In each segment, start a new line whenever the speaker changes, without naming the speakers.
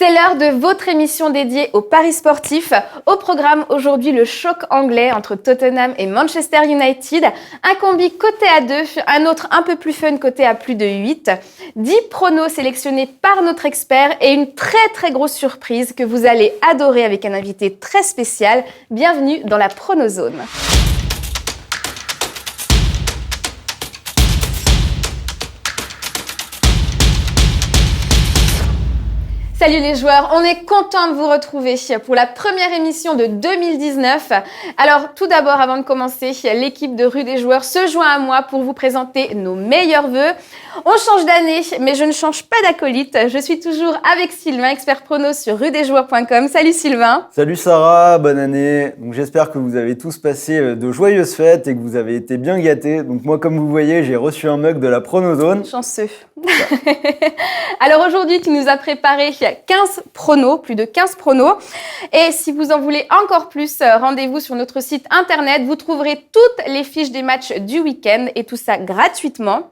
C'est l'heure de votre émission dédiée aux paris sportifs. Au programme aujourd'hui, le choc anglais entre Tottenham et Manchester United. Un combi coté à 2, un autre un peu plus fun coté à plus de 8. 10 pronos sélectionnés par notre expert et une très grosse surprise que vous allez adorer avec un invité très spécial. Bienvenue dans la Pronozone. Salut les joueurs, on est content de vous retrouver pour la première émission de 2019. Alors tout d'abord, avant de commencer, l'équipe de Rue des Joueurs se joint à moi pour vous présenter nos meilleurs vœux. On change d'année, mais je ne change pas d'acolyte. Je suis toujours avec Sylvain, expert prono sur rudesjoueurs.com. Salut Sylvain.
Salut Sarah, bonne année. Donc j'espère que vous avez tous passé de joyeuses fêtes et que vous avez été bien gâtés. Donc moi, comme vous voyez, j'ai reçu un mug de la Pronozone.
Chanceux. Alors aujourd'hui, tu nous as préparé 15 pronos, plus de 15 pronos. Et si vous en voulez encore plus, rendez-vous sur notre site internet. Vous trouverez toutes les fiches des matchs du week-end et tout ça gratuitement.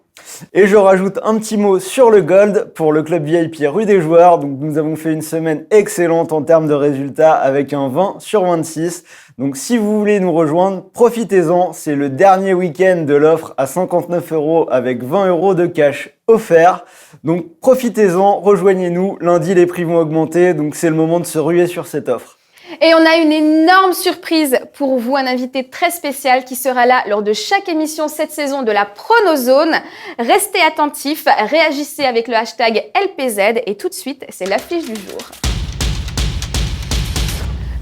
Et je rajoute un petit mot sur le Gold pour le club VIP Rue des Joueurs. Donc nous avons fait une semaine excellente en termes de résultats avec un 20/26. Donc si vous voulez nous rejoindre, profitez-en. C'est le dernier week-end de l'offre à 59 € avec 20 € de cash offert. Donc profitez-en, rejoignez-nous. Lundi, les prix vont augmenter. Donc c'est le moment de se ruer sur cette offre.
Et on a une énorme surprise pour vous, un invité très spécial qui sera là lors de chaque émission cette saison de la Pronozone. Restez attentifs, réagissez avec le hashtag LPZ et tout de suite, c'est l'affiche du jour.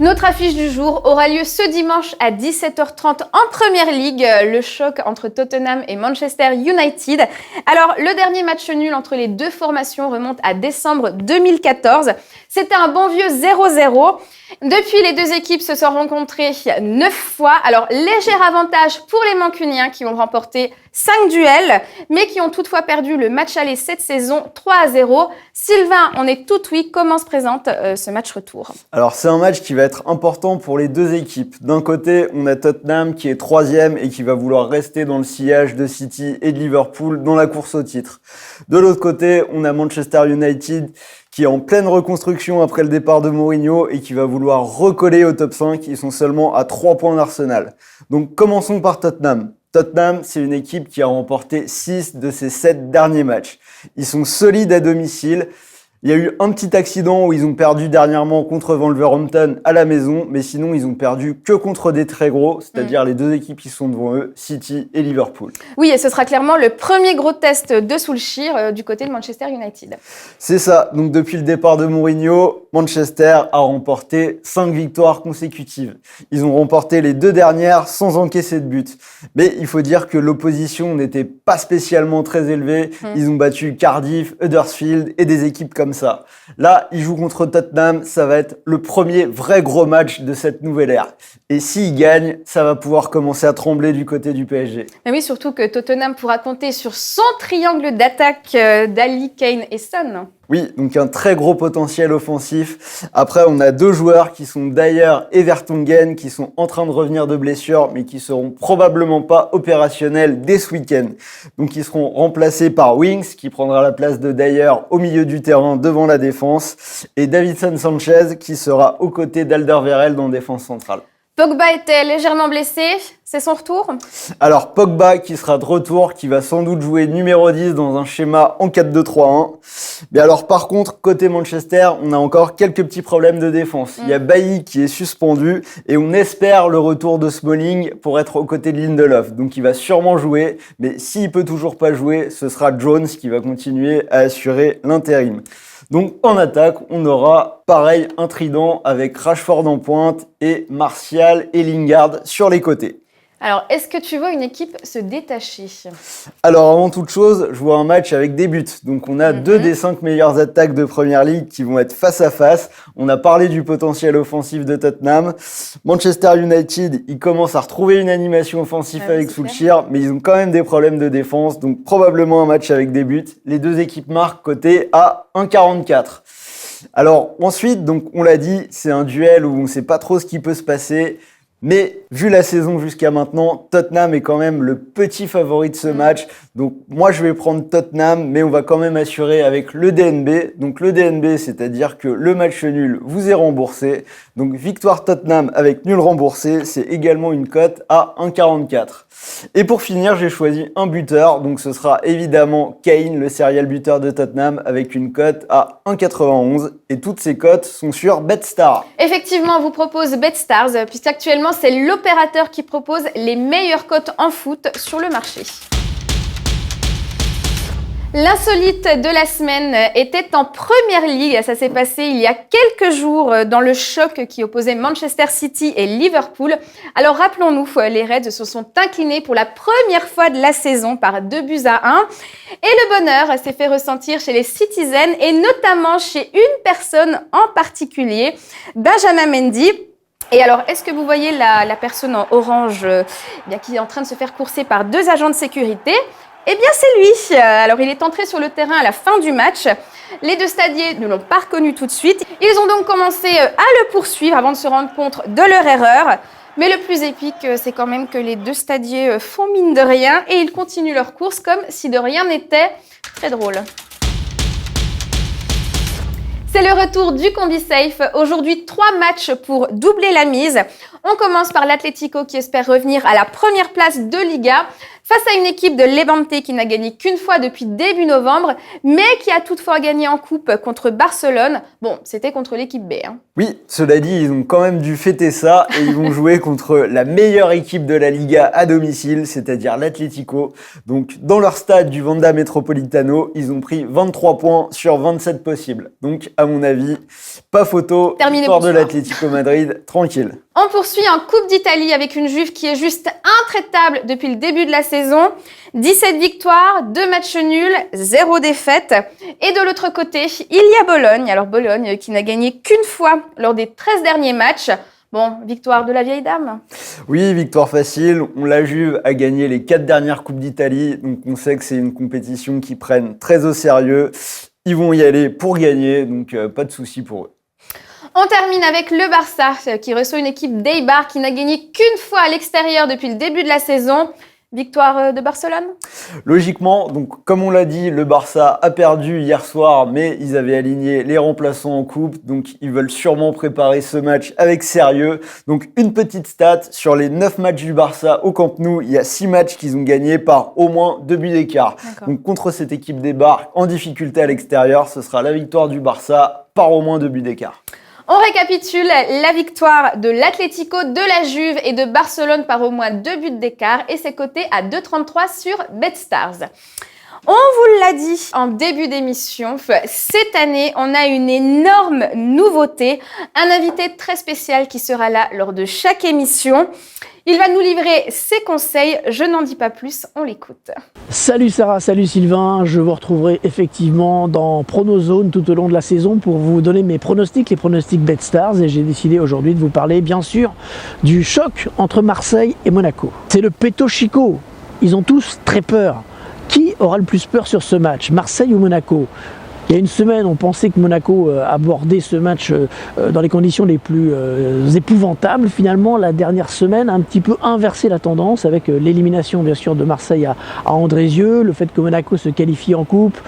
Notre affiche du jour aura lieu ce dimanche à 17h30 en Première Ligue, le choc entre Tottenham et Manchester United. Alors, le dernier match nul entre les deux formations remonte à décembre 2014. C'était un bon vieux 0-0. Depuis, les deux équipes se sont rencontrées 9 fois. Alors, léger avantage pour les Mancuniens qui ont remporté 5 duels, mais qui ont toutefois perdu le match aller cette saison 3-0. Sylvain, on est tout oui. Comment se présente ce match retour ?
Alors, c'est un match qui va être important pour les deux équipes. D'un côté, on a Tottenham qui est 3e et qui va vouloir rester dans le sillage de City et de Liverpool dans la course au titre. De l'autre côté, on a Manchester United qui est en pleine reconstruction après le départ de Mourinho et qui va vouloir recoller au top 5. Ils sont seulement à 3 points d'Arsenal. Donc commençons par Tottenham. Tottenham, c'est une équipe qui a remporté 6 de ses 7 derniers matchs. Ils sont solides à domicile. Il y a eu un petit accident où ils ont perdu dernièrement contre Wolverhampton à la maison, mais sinon ils ont perdu que contre des très gros, c'est-à-dire les deux équipes qui sont devant eux, City et Liverpool.
Oui, et ce sera clairement le premier gros test de Solskjaer du côté de Manchester United.
C'est ça, donc depuis le départ de Mourinho, Manchester a remporté 5 victoires consécutives. Ils ont remporté les 2 dernières sans encaisser de but. Mais il faut dire que l'opposition n'était pas spécialement très élevée. Ils ont battu Cardiff, Huddersfield et des équipes comme ça. Là, ils jouent contre Tottenham, ça va être le premier vrai gros match de cette nouvelle ère. Et s'ils gagnent, ça va pouvoir commencer à trembler du côté du PSG.
Mais oui, surtout que Tottenham pourra compter sur son triangle d'attaque d'Ali, Kane et Son.
Oui, donc un très gros potentiel offensif. Après, on a 2 joueurs qui sont d'ailleurs et Vertonghen, qui sont en train de revenir de blessure, mais qui seront probablement pas opérationnels dès ce week-end. Donc, ils seront remplacés par Winks, qui prendra la place de Dyer au milieu du terrain devant la défense, et Davinson Sanchez, qui sera aux côtés d'Alderweireld en défense centrale.
Pogba était légèrement blessé, c'est son retour ?
Alors Pogba qui sera de retour, qui va sans doute jouer numéro 10 dans un schéma en 4-2-3-1. Mais alors par contre, côté Manchester, on a encore quelques petits problèmes de défense. Il y a Bailly qui est suspendu et on espère le retour de Smalling pour être aux côtés de Lindelof. Donc il va sûrement jouer, mais s'il peut toujours pas jouer, ce sera Jones qui va continuer à assurer l'intérim. Donc en attaque, on aura pareil un trident avec Rashford en pointe et Martial et Lingard sur les côtés.
Alors, est-ce que tu vois une équipe se détacher ?
Alors avant toute chose, je vois un match avec des buts. Donc on a 2 des 5 meilleures attaques de Première Ligue qui vont être face à face. On a parlé du potentiel offensif de Tottenham. Manchester United, ils commencent à retrouver une animation offensive avec Solskjaer, mais ils ont quand même des problèmes de défense. Donc probablement un match avec des buts. Les deux équipes marquent coté à 1,44. Alors ensuite, donc on l'a dit, c'est un duel où on ne sait pas trop ce qui peut se passer. Mais vu la saison jusqu'à maintenant, Tottenham est quand même le petit favori de ce match. Donc moi je vais prendre Tottenham, mais on va quand même assurer avec le DNB. Donc le DNB, c'est-à-dire que le match nul vous est remboursé. Donc victoire Tottenham avec nul remboursé, c'est également une cote à 1,44. Et pour finir, j'ai choisi un buteur. Donc ce sera évidemment Kane, le serial buteur de Tottenham, avec une cote à 1,91. Et toutes ces cotes sont sur BetStar.
Effectivement, on vous propose BetStars, puisqu'actuellement, c'est l'opérateur qui propose les meilleures cotes en foot sur le marché. L'insolite de la semaine était en Première Ligue. Ça s'est passé il y a quelques jours dans le choc qui opposait Manchester City et Liverpool. Alors rappelons-nous, les Reds se sont inclinés pour la première fois de la saison par 2-1. Et le bonheur s'est fait ressentir chez les Citizens et notamment chez une personne en particulier, Benjamin Mendy. Et alors, est-ce que vous voyez la personne en orange qui est en train de se faire courser par 2 agents de sécurité ? Eh bien, c'est lui. Alors, il est entré sur le terrain à la fin du match. Les 2 stadiers ne l'ont pas reconnu tout de suite. Ils ont donc commencé à le poursuivre avant de se rendre compte de leur erreur. Mais le plus épique, c'est quand même que les 2 stadiers font mine de rien et ils continuent leur course comme si de rien n'était. Très drôle. C'est le retour du CombiSafe. Aujourd'hui, 3 matchs pour doubler la mise. On commence par l'Atlético qui espère revenir à la première place de Liga face à une équipe de Levante qui n'a gagné qu'une fois depuis début novembre, mais qui a toutefois gagné en coupe contre Barcelone. Bon, c'était contre l'équipe B.
Oui, cela dit, ils ont quand même dû fêter ça et ils vont jouer contre la meilleure équipe de la Liga à domicile, c'est-à-dire l'Atlético. Donc, dans leur stade du Wanda Metropolitano, ils ont pris 23 points sur 27 possibles. Donc, à mon avis, pas photo, victoire de l'Atlético Madrid, tranquille.
On poursuit en Coupe d'Italie avec une Juve qui est juste intraitable depuis le début de la saison. 17 victoires, 2 matchs nuls, 0 défaite. Et de l'autre côté, il y a Bologne. Alors Bologne qui n'a gagné qu'une fois lors des 13 derniers matchs. Bon, victoire de la vieille dame.
Oui, victoire facile. La Juve a gagné les 4 dernières Coupes d'Italie. Donc on sait que c'est une compétition qu'ils prennent très au sérieux. Ils vont y aller pour gagner, donc pas de souci pour eux.
On termine avec le Barça qui reçoit une équipe d'Eibar qui n'a gagné qu'une fois à l'extérieur depuis le début de la saison. Victoire de Barcelone ?
Logiquement, donc comme on l'a dit, le Barça a perdu hier soir, mais ils avaient aligné les remplaçants en coupe, donc ils veulent sûrement préparer ce match avec sérieux. Donc une petite stat, sur les 9 matchs du Barça au Camp Nou, il y a 6 matchs qu'ils ont gagnés par au moins 2 buts d'écart. Donc contre cette équipe d'Eibar en difficulté à l'extérieur, ce sera la victoire du Barça par au moins 2 buts d'écart.
On récapitule la victoire de l'Atlético, de la Juve et de Barcelone par au moins 2 buts d'écart et c'est coté à 2,33 sur BetStars. On vous l'a dit en début d'émission, cette année, on a une énorme nouveauté, un invité très spécial qui sera là lors de chaque émission. Il va nous livrer ses conseils, je n'en dis pas plus, on l'écoute.
Salut Sarah, salut Sylvain, je vous retrouverai effectivement dans Pronozone tout au long de la saison pour vous donner mes pronostics, les pronostics BetStars, et j'ai décidé aujourd'hui de vous parler bien sûr du choc entre Marseille et Monaco. C'est le Peto Chico, ils ont tous très peur. Qui aura le plus peur sur ce match, Marseille ou Monaco ? Il y a une semaine, on pensait que Monaco abordait ce match dans les conditions les plus épouvantables. Finalement, la dernière semaine a un petit peu inversé la tendance avec l'élimination bien sûr de Marseille à Andrézieux, le fait que Monaco se qualifie en coupe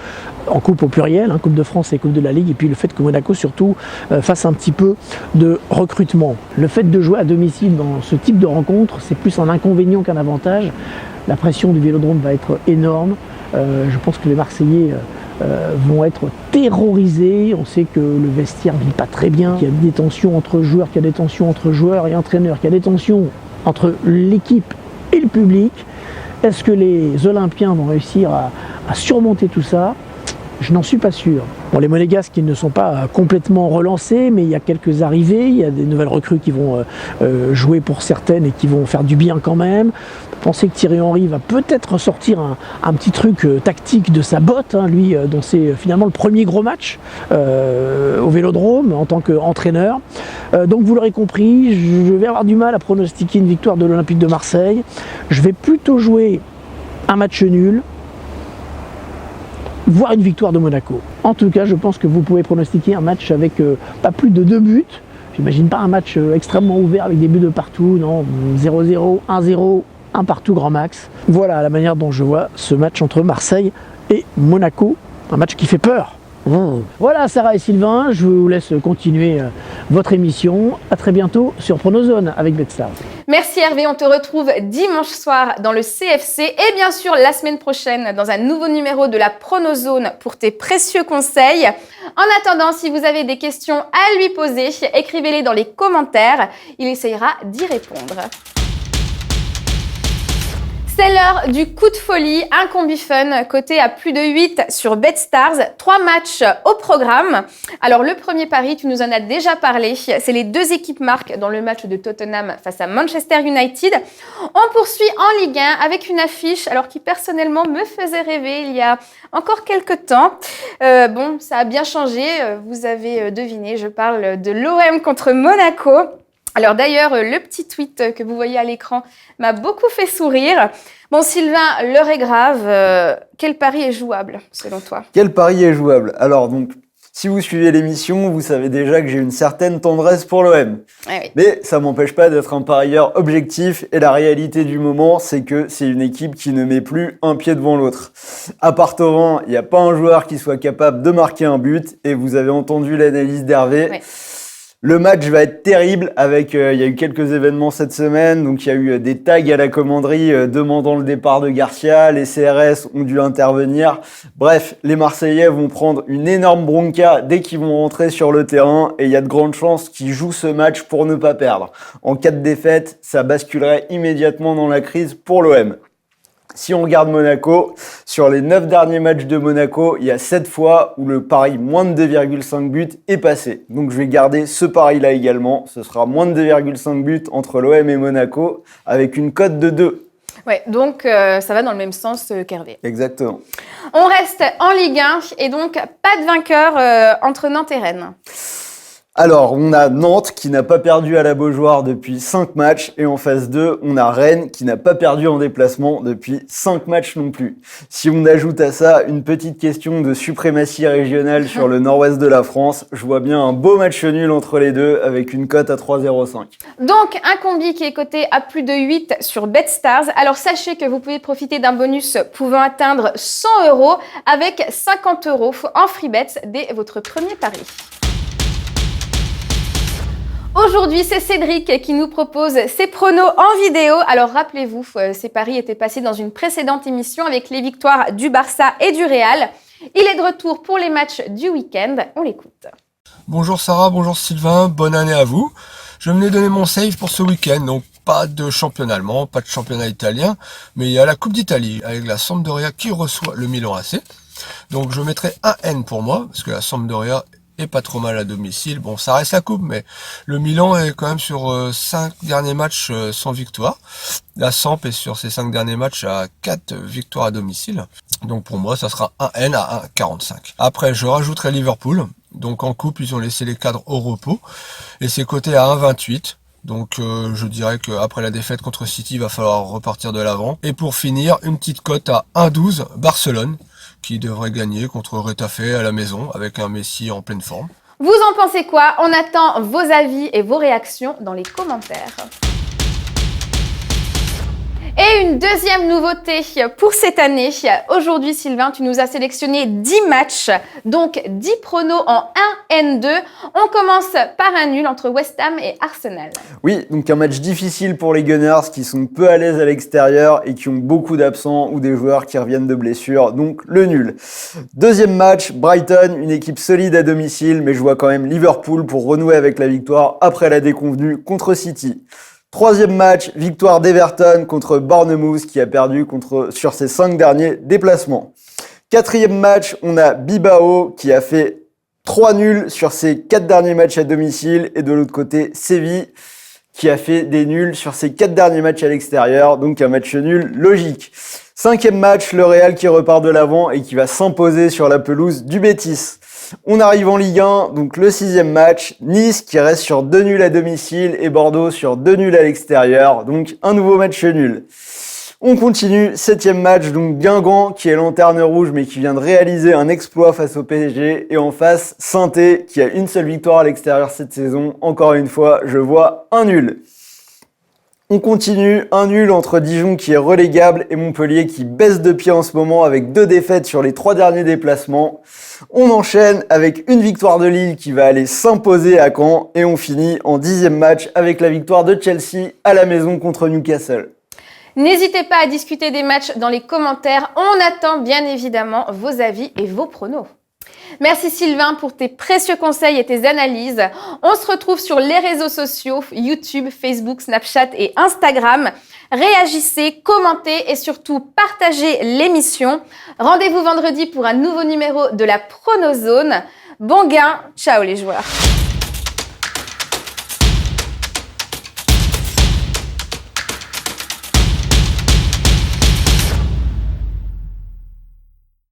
au pluriel, Coupe de France et Coupe de la Ligue, et puis le fait que Monaco surtout fasse un petit peu de recrutement. Le fait de jouer à domicile dans ce type de rencontre, c'est plus un inconvénient qu'un avantage. La pression du Vélodrome va être énorme. Je pense que les Marseillais vont être terrorisés. On sait que le vestiaire ne vit pas très bien, qu'il y a des tensions entre joueurs, qu'il y a des tensions entre joueurs et entraîneurs, qu'il y a des tensions entre l'équipe et le public. Est-ce que les Olympiens vont réussir à surmonter tout ça ? Je n'en suis pas sûr. Bon, les Monégasques qui ne sont pas complètement relancés, mais il y a quelques arrivées, il y a des nouvelles recrues qui vont jouer pour certaines et qui vont faire du bien quand même. Pensez que Thierry Henry va peut-être sortir un petit truc tactique de sa botte, lui, dont c'est finalement le premier gros match au Vélodrome en tant qu'entraîneur. Donc vous l'aurez compris, je vais avoir du mal à pronostiquer une victoire de l'Olympique de Marseille. Je vais plutôt jouer un match nul, voire une victoire de Monaco. En tout cas, je pense que vous pouvez pronostiquer un match avec pas plus de 2 buts, J'imagine pas un match extrêmement ouvert avec des buts de partout, non, 0-0, 1-0, un partout grand max. Voilà la manière dont je vois ce match entre Marseille et Monaco, un match qui fait peur. Voilà Sarah et Sylvain, je vous laisse continuer votre émission. À très bientôt sur Pronozone avec BetStars.
Merci Hervé, on te retrouve dimanche soir dans le CFC et bien sûr la semaine prochaine dans un nouveau numéro de la Pronozone pour tes précieux conseils. En attendant, si vous avez des questions à lui poser, écrivez-les dans les commentaires, il essayera d'y répondre. C'est l'heure du coup de folie, un combi fun coté à plus de 8 sur BetStars, 3 matchs au programme. Alors le premier pari, tu nous en as déjà parlé, c'est les deux équipes marquent dans le match de Tottenham face à Manchester United. On poursuit en Ligue 1 avec une affiche alors qui personnellement me faisait rêver il y a encore quelques temps. Bon, ça a bien changé, vous avez deviné, je parle de l'OM contre Monaco. Alors d'ailleurs, le petit tweet que vous voyez à l'écran m'a beaucoup fait sourire. Bon Sylvain, l'heure est grave. Quel pari est jouable selon toi ?
Quel pari est jouable ? Alors donc, si vous suivez l'émission, vous savez déjà que j'ai une certaine tendresse pour l'OM.
Oui.
Mais ça m'empêche pas d'être un parieur objectif et la réalité du moment, c'est que c'est une équipe qui ne met plus un pied devant l'autre. À part Thauvin, il n'y a pas un joueur qui soit capable de marquer un but et vous avez entendu l'analyse d'Hervé.
Oui.
Le match va être terrible avec, il y a eu quelques événements cette semaine, donc il y a eu des tags à la commanderie demandant le départ de Garcia, les CRS ont dû intervenir. Bref, les Marseillais vont prendre une énorme bronca dès qu'ils vont rentrer sur le terrain et il y a de grandes chances qu'ils jouent ce match pour ne pas perdre. En cas de défaite, ça basculerait immédiatement dans la crise pour l'OM. Si on regarde Monaco, sur les 9 derniers matchs de Monaco, il y a 7 fois où le pari moins de 2,5 buts est passé. Donc je vais garder ce pari-là également. Ce sera moins de 2,5 buts entre l'OM et Monaco avec une cote de 2.
Ouais, donc ça va dans le même sens qu'Hervé.
Exactement.
On reste en Ligue 1 et donc pas de vainqueur entre Nantes et Rennes.
Alors, on a Nantes qui n'a pas perdu à la Beaujoire depuis 5 matchs et en phase 2, on a Rennes qui n'a pas perdu en déplacement depuis 5 matchs non plus. Si on ajoute à ça une petite question de suprématie régionale sur le nord-ouest de la France, je vois bien un beau match nul entre les deux avec une cote à 3,05.
Donc un combi qui est coté à plus de 8 sur BetStars. Alors sachez que vous pouvez profiter d'un bonus pouvant atteindre 100 € avec 50 € en free bets dès votre premier pari. Aujourd'hui, c'est Cédric qui nous propose ses pronos en vidéo. Alors rappelez-vous, ces paris étaient passés dans une précédente émission avec les victoires du Barça et du Real. Il est de retour pour les matchs du week-end. On l'écoute.
Bonjour Sarah, bonjour Sylvain, bonne année à vous. Je venais donner mon save pour ce week-end, donc pas de championnat allemand, pas de championnat italien, mais il y a la Coupe d'Italie avec la Sampdoria qui reçoit le Milan AC. Donc je mettrai un N pour moi, parce que la Sampdoria est pas trop mal à domicile. Bon, ça reste la coupe, mais le Milan est quand même sur 5 derniers matchs sans victoire. La Samp est sur ses 5 derniers matchs à 4 victoires à domicile. Donc pour moi, ça sera un N à 1,45. Après, je rajouterai Liverpool. Donc en coupe, ils ont laissé les cadres au repos. Et c'est coté à 1,28. Donc je dirais qu'après la défaite contre City, il va falloir repartir de l'avant. Et pour finir, une petite cote à 1,12, Barcelone, qui devrait gagner contre Retafe à la maison avec un Messi en pleine forme.
Vous en pensez quoi ? On attend vos avis et vos réactions dans les commentaires. Et une deuxième nouveauté pour cette année. Aujourd'hui, Sylvain, tu nous as sélectionné 10 matchs, donc 10 pronos en 1N2. On commence par un nul entre West Ham et Arsenal.
Oui, donc un match difficile pour les Gunners qui sont peu à l'aise à l'extérieur et qui ont beaucoup d'absents ou des joueurs qui reviennent de blessures, donc le nul. Deuxième match, Brighton, une équipe solide à domicile, mais je vois quand même Liverpool pour renouer avec la victoire après la déconvenue contre City. Troisième match, victoire d'Everton contre Bournemouth qui a perdu sur ses 5 derniers déplacements. Quatrième match, on a Bilbao qui a fait 3 nuls sur ses 4 derniers matchs à domicile et de l'autre côté, Séville qui a fait des nuls sur ses 4 derniers matchs à l'extérieur, donc un match nul logique. Cinquième match, le Real qui repart de l'avant et qui va s'imposer sur la pelouse du Betis. On arrive en Ligue 1, donc le 6e match, Nice qui reste sur 2 nuls à domicile et Bordeaux sur 2 nuls à l'extérieur, donc un nouveau match nul. On continue, 7e match, donc Guingamp qui est lanterne rouge mais qui vient de réaliser un exploit face au PSG. Et en face, Saint-Étienne qui a une seule victoire à l'extérieur cette saison. Encore une fois, je vois un nul. On continue, un nul entre Dijon qui est relégable et Montpellier qui baisse de pied en ce moment avec 2 défaites sur les 3 derniers déplacements. On enchaîne avec une victoire de Lille qui va aller s'imposer à Caen et on finit en 10e match avec la victoire de Chelsea à la maison contre Newcastle.
N'hésitez pas à discuter des matchs dans les commentaires. On attend bien évidemment vos avis et vos pronos. Merci Sylvain pour tes précieux conseils et tes analyses. On se retrouve sur les réseaux sociaux, YouTube, Facebook, Snapchat et Instagram. Réagissez, commentez et surtout partagez l'émission. Rendez-vous vendredi pour un nouveau numéro de la Pronozone. Bon gain, ciao les joueurs.